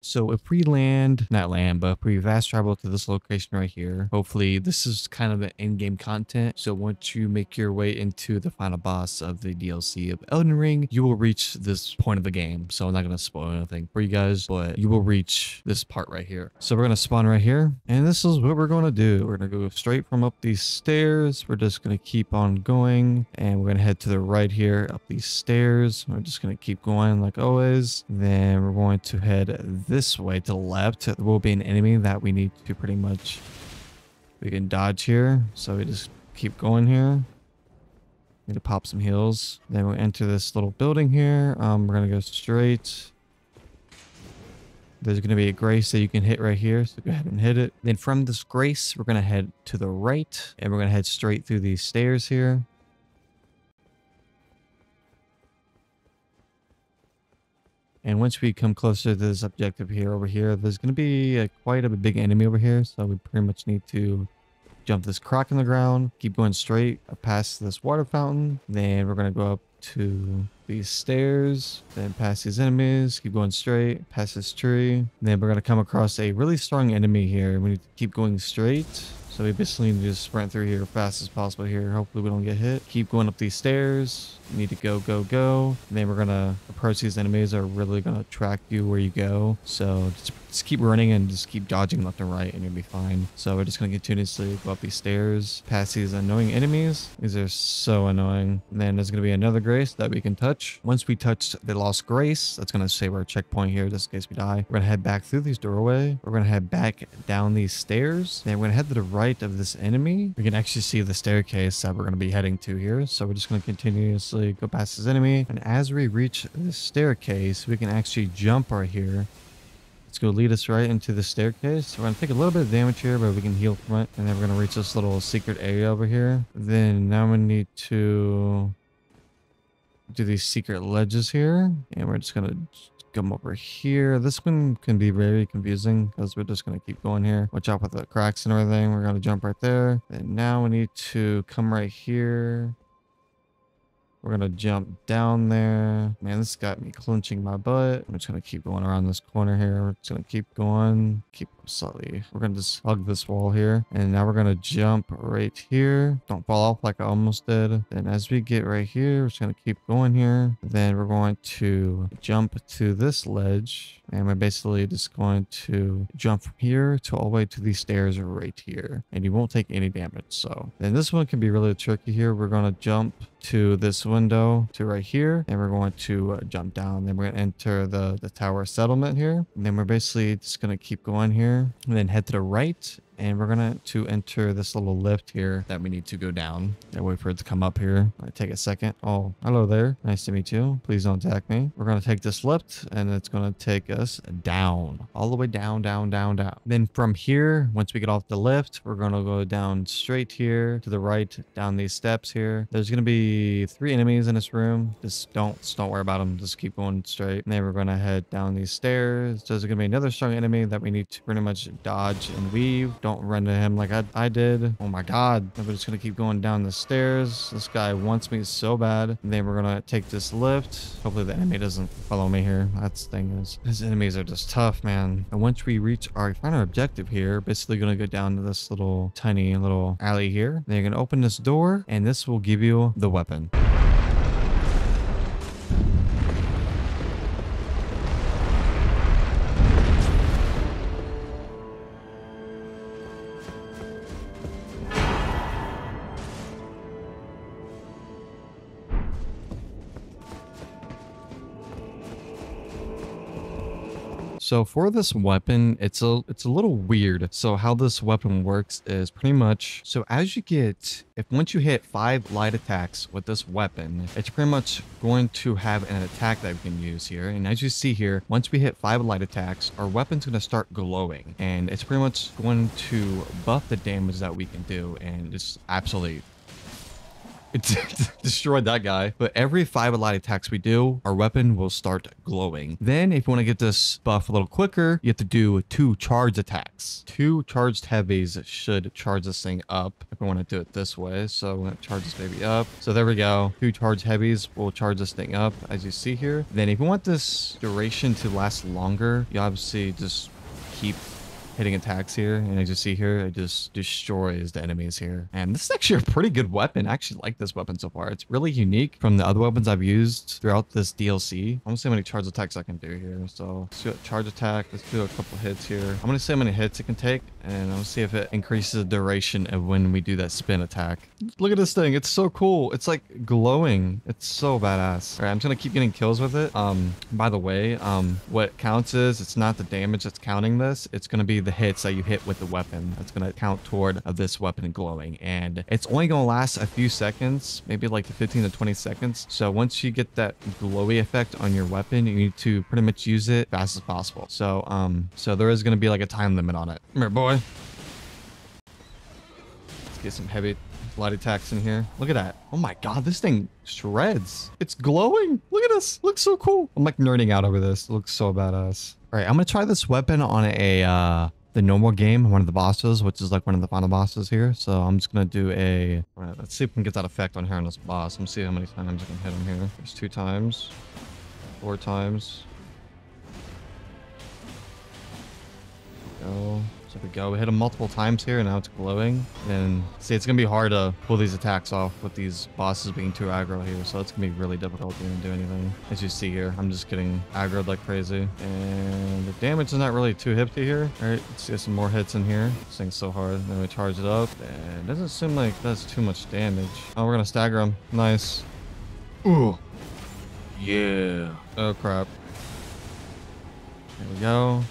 So if we not land, but if we fast travel to this location right here, hopefully this is kind of the in-game content. So once you make your way into the final boss of the DLC of Elden Ring, you will reach this point of the game. So I'm not going to spoil anything for you guys, but you will reach this part right here. So we're going to spawn right here, and this is what we're going to do. We're going to go straight from up these stairs. We're just going to keep on going, and we're going to head to the right here up these stairs. We're just going to keep going like always. Then we're going to head this way to the left. There will be an enemy that we need to pretty much, we can dodge here. So we just keep going here. Need to pop some heals. Then we'll enter this little building here. We're going to go straight. There's going to be a grace that you can hit right here. So go ahead and hit it. Then from this grace, we're going to head to the right, and we're going to head straight through these stairs here. And once we come closer to this objective here over here, there's going to be quite a big enemy over here. So we pretty much need to jump this crack in the ground, keep going straight past this water fountain. Then we're going to go up to these stairs, then past these enemies, keep going straight past this tree. Then we're going to come across a really strong enemy here. We need to keep going straight. So we basically need to just sprint through here as fast as possible here. Hopefully we don't get hit. Keep going up these stairs. You need to go, go, go. And then we're going to approach these enemies that are really going to track you where you go. So just keep running and just keep dodging left and right and you'll be fine. So we're just going to continuously go up these stairs, past these annoying enemies. These are so annoying. And then there's going to be another grace that we can touch. Once we touch the lost grace, that's going to save our checkpoint here just in case we die. We're going to head back through these doorway. We're going to head back down these stairs. Then we're going to head to the right of this enemy. We can actually see the staircase that we're going to be heading to here. So we're just going to continuously go past this enemy. And as we reach the staircase, we can actually jump right here. It's going to lead us right into the staircase. We're going to take a little bit of damage here, but we can heal from it. And then we're going to reach this little secret area over here. Then now we need to do these secret ledges here. And we're just going to come over here. This one can be very confusing because we're just going to keep going here. Watch out with the cracks and everything. We're going to jump right there. And now we need to come right here. We're going to jump down there. Man, this got me clenching my butt. I'm just going to keep going around this corner here. We're just going to keep going. Keep slightly. We're going to just hug this wall here. And now we're going to jump right here. Don't fall off like I almost did. Then as we get right here, we're just going to keep going here. Then we're going to jump to this ledge. And we're basically just going to jump from here to all the way to these stairs right here. And you won't take any damage. So then this one can be really tricky here. We're going to jump to this window to right here, and we're going to jump down. Then we're going to enter the tower settlement here, and then we're basically just going to keep going here and then head to the right, and we're going to enter this little lift here that we need to go down and wait for it to come up here. Might take a second. Oh, hello there. Nice to meet you. Please don't attack me. We're going to take this lift, and it's going to take us down, all the way down, down, down, down. Then from here, once we get off the lift, we're going to go down straight here to the right, down these steps here. There's going to be 3 enemies in this room. Just don't worry about them. Just keep going straight. And then we're going to head down these stairs. There's going to be another strong enemy that we need to pretty much dodge and weave. Don't run to him like I did. Oh my god. We're just going to keep going down the stairs. This guy wants me so bad. And then we're going to take this lift. Hopefully the enemy doesn't follow me here. That's the thing is, his enemies are just tough, man. And once we reach our final objective here, basically going to go down to this little tiny little alley here. Then you're going to open this door, and this will give you the weapon. So for this weapon, it's a little weird. So how this weapon works is pretty much, so as you get, once you hit 5 light attacks with this weapon, it's pretty much going to have an attack that we can use here. And as you see here, once we hit 5 light attacks, our weapon's going to start glowing, and it's pretty much going to buff the damage that we can do. And it's absolutely It destroyed that guy. But every 5 light attacks we do, our weapon will start glowing. Then if you want to get this buff a little quicker, you have to do 2 charge attacks. 2 charged heavies should charge this thing up if we want to do it this way. So we're going to charge this baby up. So there we go. 2 charged heavies will charge this thing up, as you see here. Then if you want this duration to last longer, you obviously just keep hitting attacks here, and as you see here, it just destroys the enemies here. And this is actually a pretty good weapon. I actually like this weapon so far. It's really unique from the other weapons I've used throughout this DLC. I'm gonna see how many charge attacks I can do here. So let's do a charge attack. Let's do a couple hits here. I'm gonna see how many hits it can take, and I'm gonna see if it increases the duration of when we do that spin attack. Look at this thing. It's so cool. It's like glowing. It's so badass. All right, I'm just gonna keep getting kills with it. By the way, what counts is it's not the damage that's counting this. It's gonna be the hits that you hit with the weapon. That's going to count toward this weapon glowing, and it's only going to last a few seconds, maybe like 15 to 20 seconds. So once you get that glowy effect on your weapon, you need to pretty much use it fast as possible. So so there is going to be like a time limit on it. Come here, boy. Let's get some heavy light attacks in here. Look at that. Oh my god, this thing shreds. It's glowing. Look at this. Looks so cool. I'm like nerding out over this. It looks so badass. All right, I'm gonna try this weapon on the normal game, one of the bosses, which is like one of the final bosses here. So I'm just gonna do a, all right, let's see if we can get that effect on here on this boss. Let's see how many times I can hit him here. There's 2 times, 4 times. Go. So there we go. We hit him multiple times here, and now it's glowing. And see, it's gonna be hard to pull these attacks off with these bosses being too aggro here. So it's gonna be really difficult to even do anything. As you see here, I'm just getting aggroed like crazy, and the damage is not really too hefty here. All right, let's get some more hits in here. This thing's so hard. Then we charge it up, and it doesn't seem like it does too much damage. Oh, we're gonna stagger him. Nice. Ooh. Yeah. Oh crap. There we go.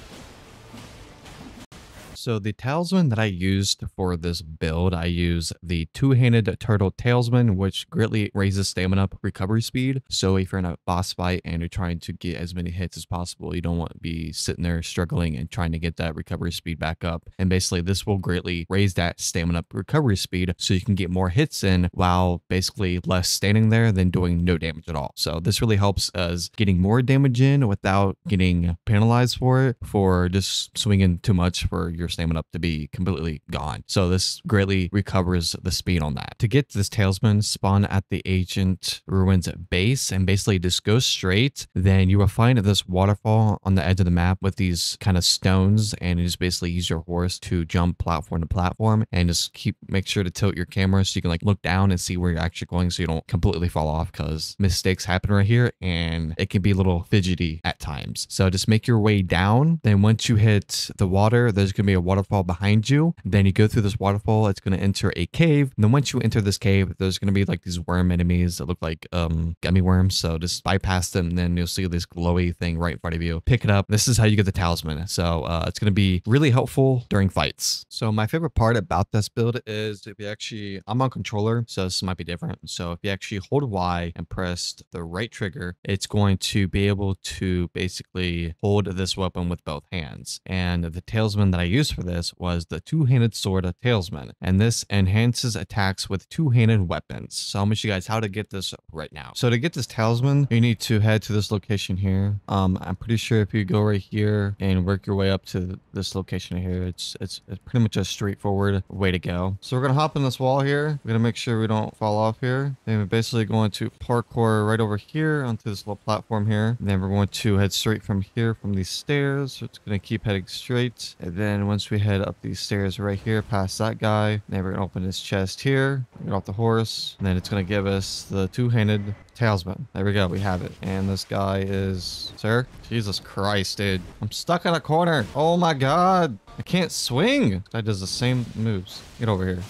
So the talisman that I used for this build, I use the 2-handed turtle talisman, which greatly raises stamina up recovery speed. So if you're in a boss fight and you're trying to get as many hits as possible, you don't want to be sitting there struggling and trying to get that recovery speed back up. And basically this will greatly raise that stamina up recovery speed so you can get more hits in while basically less standing there than doing no damage at all. So this really helps us getting more damage in without getting penalized for it, for just swinging too much for your stamina up to be completely gone. So this greatly recovers the speed on that. To get this talisman, spawn at the ancient ruins base and basically just go straight. Then you will find this waterfall on the edge of the map with these kind of stones, and you just basically use your horse to jump platform to platform, and just make sure to tilt your camera so you can like look down and see where you're actually going so you don't completely fall off, because mistakes happen right here and it can be a little fidgety at times. So just make your way down. Then once you hit the water, there's going to be a waterfall behind you. Then you go through this waterfall, it's going to enter a cave. And then once you enter this cave, there's going to be like these worm enemies that look like gummy worms. So just bypass them, and then you'll see this glowy thing right in front of you. Pick it up. This is how you get the talisman. So it's going to be really helpful during fights. So my favorite part about this build is if you actually, I'm on controller, so this might be different. So if you actually hold Y and press the right trigger, it's going to be able to basically hold this weapon with both hands. And the talisman that I used for this was the 2-handed sword talisman, and this enhances attacks with 2-handed weapons. So I'm gonna show you guys how to get this right now. So to get this talisman, you need to head to this location here. I'm pretty sure if you go right here and work your way up to this location here, it's pretty much a straightforward way to go. So we're gonna hop in this wall here. We're gonna make sure we don't fall off here. Then we're basically going to parkour right over here onto this little platform here. And then we're going to head straight from here from these stairs. So it's gonna keep heading straight, and then once we head up these stairs right here past that guy, then we're gonna open this chest here, get off the horse, and then it's gonna give us the 2-handed talisman. There we go, we have it. And this guy is, sir, Jesus Christ, dude, I'm stuck in a corner. Oh my god, I can't swing. Guy does the same moves. Get over here,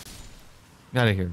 get out of here,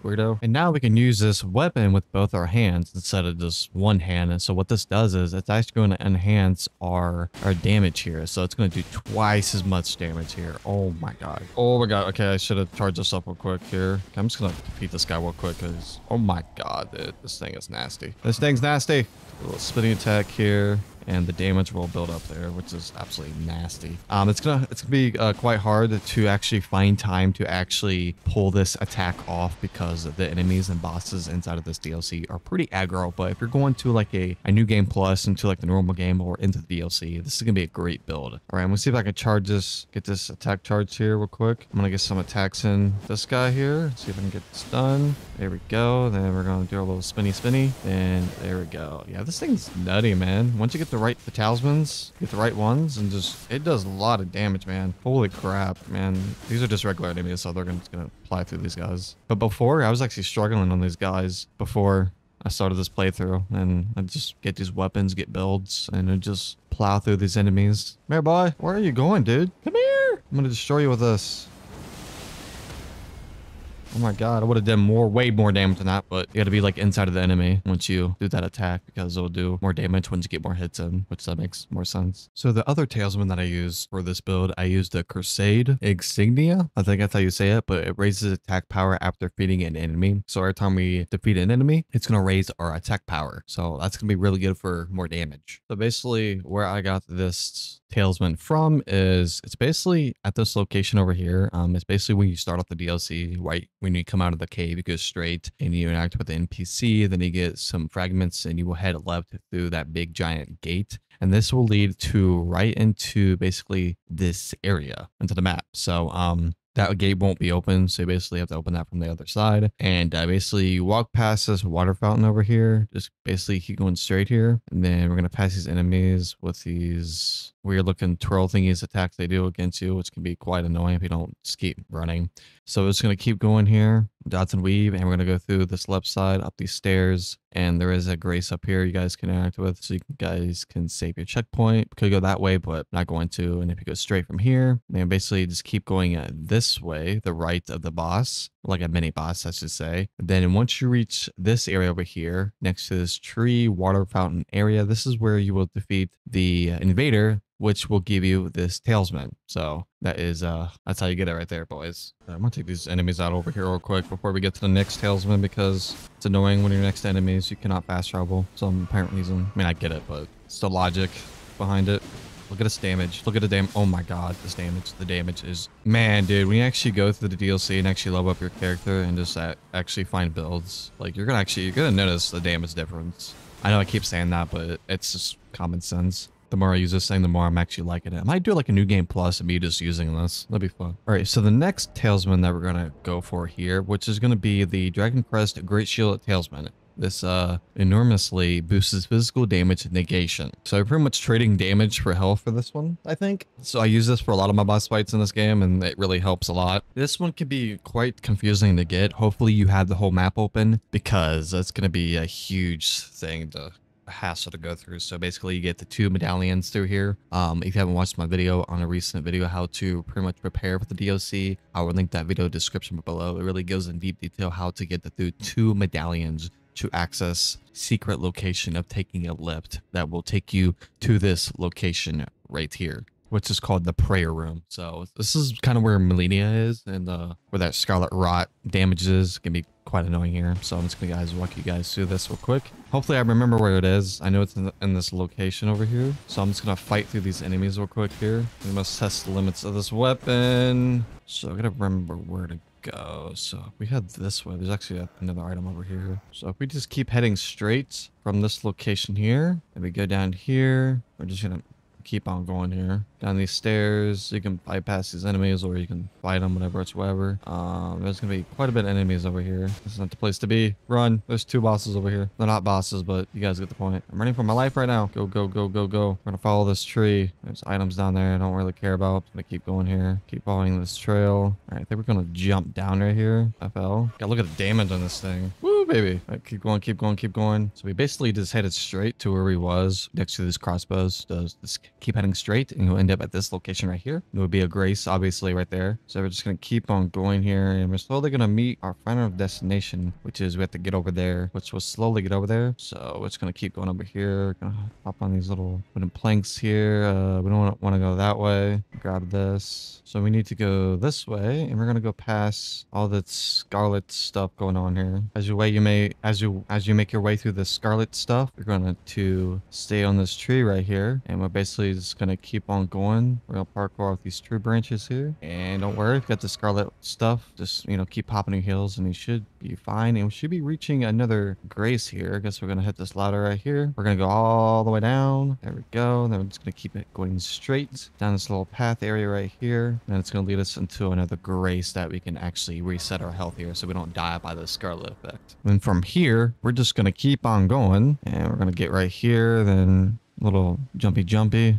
weirdo. And now we can use this weapon with both our hands instead of just one hand. And so what this does is it's actually going to enhance our damage here. So it's going to do twice as much damage here. Oh my god. Oh my god. Okay, I should have charged this up real quick here. Okay, I'm just going to defeat this guy real quick because, oh my god, dude, this thing is nasty. This thing's nasty. A little spinning attack here. and the damage will build up there, which is absolutely nasty. It's gonna be quite hard to actually find time to actually pull this attack off because the enemies and bosses inside of this DLC are pretty aggro. But if you're going to like a new game plus into like the normal game or into the DLC, this is gonna be a great build. All right, I'm gonna see if I can charge this, get this attack charge here real quick. I'm gonna get some attacks in this guy here, see if I can get this done. There we go. Then we're gonna do a little spinny, and there we go. Yeah, this thing's nutty, man. Once you get the talismans, get the right ones, and just it does a lot of damage, man. Holy crap, man. These are just regular enemies, so they're just gonna fly through these guys. But before, I was actually struggling on these guys before I started this playthrough, and I just get these weapons, get builds, and it just plow through these enemies. Come here, boy. Where are you going, dude? Come here. I'm gonna destroy you with this. Oh my god, I would have done way more damage than that, but you gotta be like inside of the enemy once you do that attack because it'll do more damage once you get more hits in, which that makes more sense. So the other talisman that I used for this build, I used the Crusade Insignia. I think that's how you say it, but it raises attack power after defeating an enemy. So every time we defeat an enemy, it's gonna raise our attack power. So that's gonna be really good for more damage. So basically where I got this talisman from is it's basically at this location over here. It's basically when you start off the DLC, right when you come out of the cave, you go straight and you interact with the NPC, then you get some fragments and you will head left through that big giant gate. And this will lead to right into basically this area into the map. So that gate won't be open, so you basically have to open that from the other side. And basically you walk past this water fountain over here, just basically keep going straight here, and then we're gonna pass these enemies with these weird looking twirl thingies attacks they do against you, which can be quite annoying if you don't just keep running. So we're just gonna keep going here, dots and weave, and we're gonna go through this left side up these stairs, and there is a grace up here you guys can interact with, so you guys can save your checkpoint. Could go that way, but not going to. And if you go straight from here, then basically just keep going this way, the right of the boss, like a mini boss, I should say. Then once you reach this area over here, next to this tree water fountain area, this is where you will defeat the invader, which will give you this talisman. So that is that's how you get it right there, boys. I'm gonna take these enemies out over here real quick before we get to the next talisman, because it's annoying when you're next to enemies, you cannot fast travel. Some apparent reason. I mean, I get it, but it's the logic behind it. Look at this damage. Look at the damage. Oh my god, this damage. The damage is... Man, dude, when you actually go through the DLC and actually level up your character and just actually find builds, like, you're gonna notice the damage difference. I know I keep saying that, but it's just common sense. The more I use this thing, the more I'm actually liking it. I might do like a new game plus of me just using this. That'd be fun. All right, so the next talisman that we're gonna go for here, which is gonna be the Dragon Crest Great Shield Talisman. This enormously boosts physical damage negation. So I'm pretty much trading damage for health for this one, I think. So I use this for a lot of my boss fights in this game, and it really helps a lot. This one can be quite confusing to get. Hopefully you have the whole map open, because it's going to be a huge thing to hassle to go through. So basically you get the 2 medallions through here. If you haven't watched my video on a recent video how to pretty much prepare for the DLC, I will link that video description below. It really goes in deep detail how to get the 2 medallions to access secret location of taking a lift that will take you to this location right here, which is called the prayer room. So this is kind of where Melania is, and where that scarlet rot damages can be quite annoying here. So I'm just gonna walk you guys through this real quick. Hopefully I remember where it is. I know it's in this location over here. So I'm just gonna fight through these enemies real quick here. We must test the limits of this weapon. So I gotta remember where to go. So we head this way. There's actually another item over here. So if we just keep heading straight from this location here, and we go down here, we're just gonna keep on going here down these stairs. You can bypass these enemies, or you can fight them, whatever. There's gonna be quite a bit of enemies over here. This is not the place to be. Run. There's 2 bosses over here. They're not bosses, but you guys get the point. I'm running for my life right now. Go, go, go, go, go. We're gonna follow this tree. There's items down there I don't really care about. I'm gonna keep going here, keep following this trail. All right, I think we're gonna jump down right here. I fell. Gotta look at the damage on this thing. Woo, baby. All right, keep going, keep going, keep going. So we basically just headed straight to where we was next to this crossbows. Just keep heading straight, and you'll end up at this location right here. It would be a grace, obviously, right there. So we're just gonna keep on going here, and we're slowly gonna meet our final destination, which is we have to get over there, which will slowly get over there. So we're just gonna keep going over here. Gonna hop on these little wooden planks here. We don't want to go that way. Grab this. So we need to go this way, and we're gonna go past all that scarlet stuff going on here. As you make your way through the scarlet stuff, you're going to stay on this tree right here, and we're basically just gonna keep on going. We're gonna parkour off these tree branches here, and don't worry, if you got the scarlet stuff, just keep popping your heels, and you should be fine. And we should be reaching another grace here. I guess we're gonna hit this ladder right here. We're gonna go all the way down. There we go. And then we're just gonna keep it going straight down this little path area right here, and it's gonna lead us into another grace that we can actually reset our health here, so we don't die by the scarlet effect. And from here, we're just gonna keep on going, and we're gonna get right here, then little jumpy.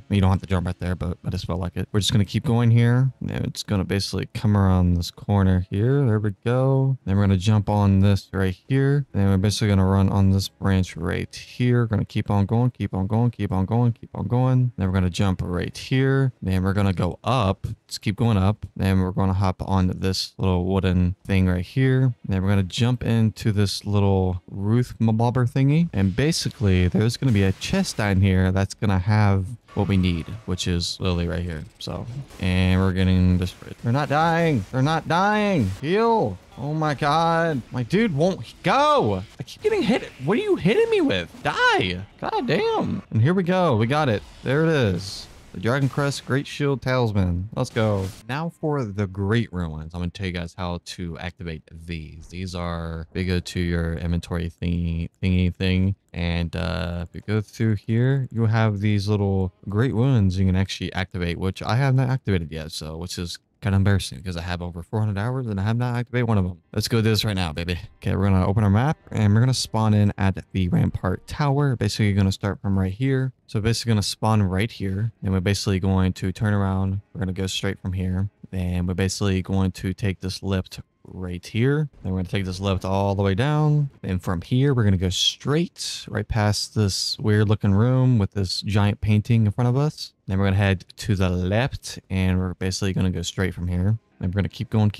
You don't have to jump right there, but I just felt like it. We're just gonna keep going here, and it's gonna basically come around this corner here. There we go. Then we're gonna jump on this right here, and we're basically gonna run on this branch right here. We're gonna keep on going. Then we're gonna jump right here. Then we're gonna go up. Just keep going up. Then we're gonna hop on this little wooden thing right here. Then we're gonna jump into this little roof mobber thingy, and basically there's gonna be a chest down here that's gonna have what we need, which is Lily right here. So, and we're getting this. They're not dying. Heal. Oh my god, my dude won't go. I keep getting hit. What are you hitting me with? Die. God damn. And here we go. We got it. There it is. The Dragon Crest Great Shield Talisman. Let's go. Now for the Great Ruins. I'm going to tell you guys how to activate these. These are, if you go to your inventory thingy thing, and if you go through here, you have these little Great Ruins you can actually activate, which I have not activated yet, so which is kind of embarrassing because I have over 400 hours and I have not activated one of them. Let's go do this right now, baby. Okay, we're going to open our map and we're going to spawn in at the Rampart Tower. Basically, you're going to start from right here. So basically going to spawn right here. And we're basically going to turn around. We're going to go straight from here. And we're basically going to take this lift right here. Then we're going to take this lift all the way down. And from here, we're going to go straight right past this weird looking room with this giant painting in front of us. Then we're going to head to the left, and we're basically going to go straight from here. And we're going to keep going.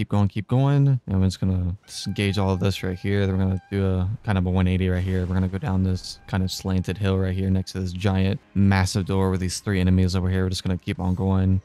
And we're just going to disengage all of this right here. Then we're going to do a kind of a 180 right here. We're going to go down this kind of slanted hill right here next to this giant massive door with these 3 enemies over here. We're just going to keep on going.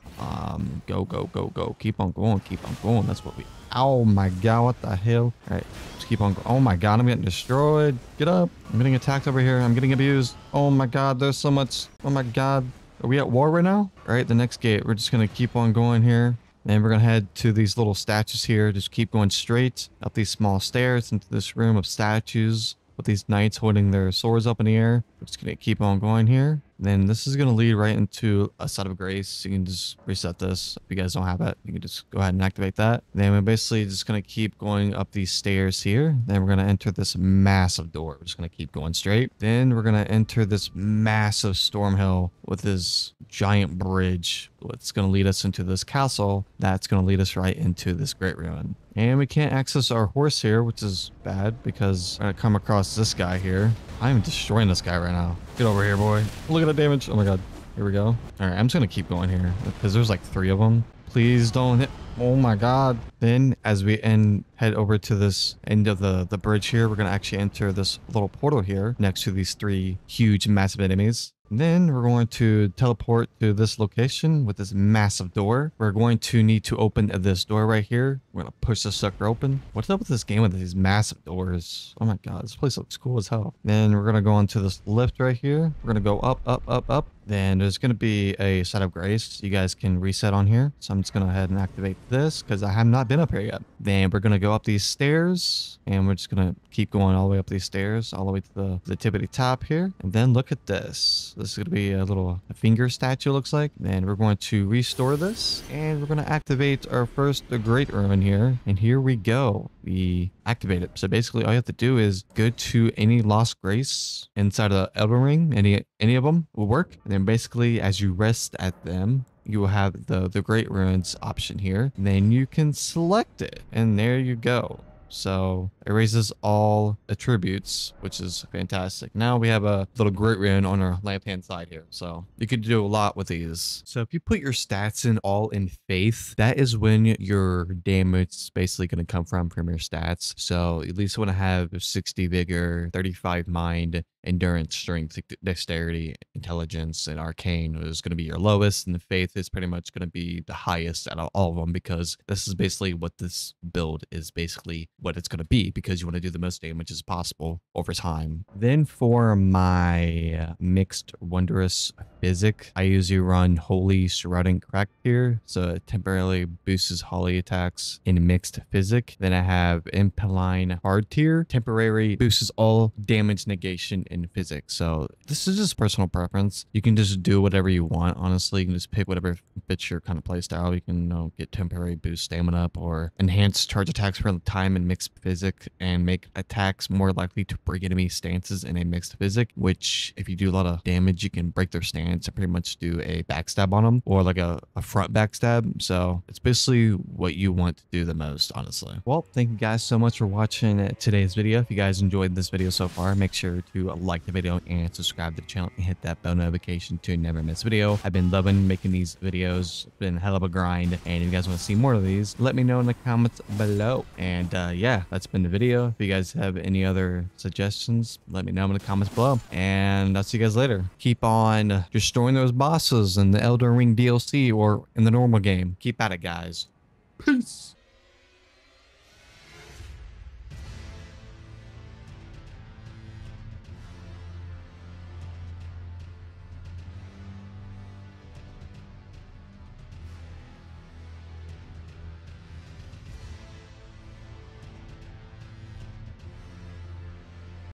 Go. Keep on going. That's what we... Oh my god, what the hell? All right, just keep on going. Oh my god, I'm getting destroyed. Get up. I'm getting attacked over here. I'm getting abused. Oh my god, there's so much. Oh my god. Are we at war right now? All right, the next gate. We're just going to keep on going here. And we're going to head to these little statues here. Just keep going straight up these small stairs into this room of statues with these knights holding their swords up in the air. We're just going to keep on going here. Then this is going to lead right into a site of grace. You can just reset this. If you guys don't have it, you can just go ahead and activate that. Then we're basically just going to keep going up these stairs here. Then we're going to enter this massive door. We're just going to keep going straight. Then we're going to enter this massive storm hill with this giant bridge. It's going to lead us into this castle. That's going to lead us right into this great ruin. And we can't access our horse here, which is bad because we're going to come across this guy here. I'm destroying this guy right now. Get over here, boy. Look at the damage. Oh my god. Here we go. All right, I'm just going to keep going here because there's like 3 of them. Please don't hit. Oh my god. Then as we head over to this end of the bridge here, we're going to actually enter this little portal here next to these 3 huge massive enemies. And then we're going to teleport to this location with this massive door. We're going to need to open this door right here. We're going to push this sucker open. What's up with this game with these massive doors? Oh my god, this place looks cool as hell. Then we're going to go onto this lift right here. We're going to go up. Then there's going to be a site of grace. You guys can reset on here. So I'm just going to go ahead and activate this because I have not been up here yet. Then we're going to go up these stairs and we're just going to keep going all the way up these stairs, all the way to the tippity top here. And then look at this. This is going to be a little finger statue, looks like. Then we're going to restore this and we're going to activate our first great ruin here. And here we go. We activate it. So basically all you have to do is go to any lost grace inside of the Elden Ring. Any of them will work. And then basically as you rest at them, you will have the Great Ruins option here. And then you can select it. And there you go. So it raises all attributes, which is fantastic. Now we have a little Great Ruin on our left-hand side here. So you could do a lot with these. So if you put your stats in all in faith, that is when your damage is basically going to come from your stats. So at least you want to have 60 vigor, 35 mind, endurance, strength, dexterity, intelligence, and arcane is going to be your lowest, and the faith is pretty much going to be the highest out of all of them, because this is basically what this build is basically what it's going to be, because you want to do the most damage as possible over time. Then for my mixed wondrous physic, I usually run Holy Shrouding Crack here, so it temporarily boosts holy attacks in mixed physic. Then I have Impaline Hard tier, temporary boosts all damage negation in physics. So this is just personal preference. You can just do whatever you want. Honestly, you can just pick whatever fits your kind of play style. You can get temporary boost stamina up, or enhance charge attacks for time in mixed physic, and make attacks more likely to break enemy stances in a mixed physic, which if you do a lot of damage, you can break their stance and pretty much do a backstab on them, or like a front backstab. So it's basically what you want to do the most, honestly. Well, thank you guys so much for watching today's video. If you guys enjoyed this video so far, make sure to like the video and subscribe to the channel and hit that bell notification to never miss a video. I've been loving making these videos. It's been a hell of a grind, and if you guys want to see more of these, let me know in the comments below. And yeah, that's been the video. If you guys have any other suggestions, let me know in the comments below, and I'll see you guys later. Keep on destroying those bosses in the Elden Ring DLC or in the normal game. Keep at it, guys. Peace.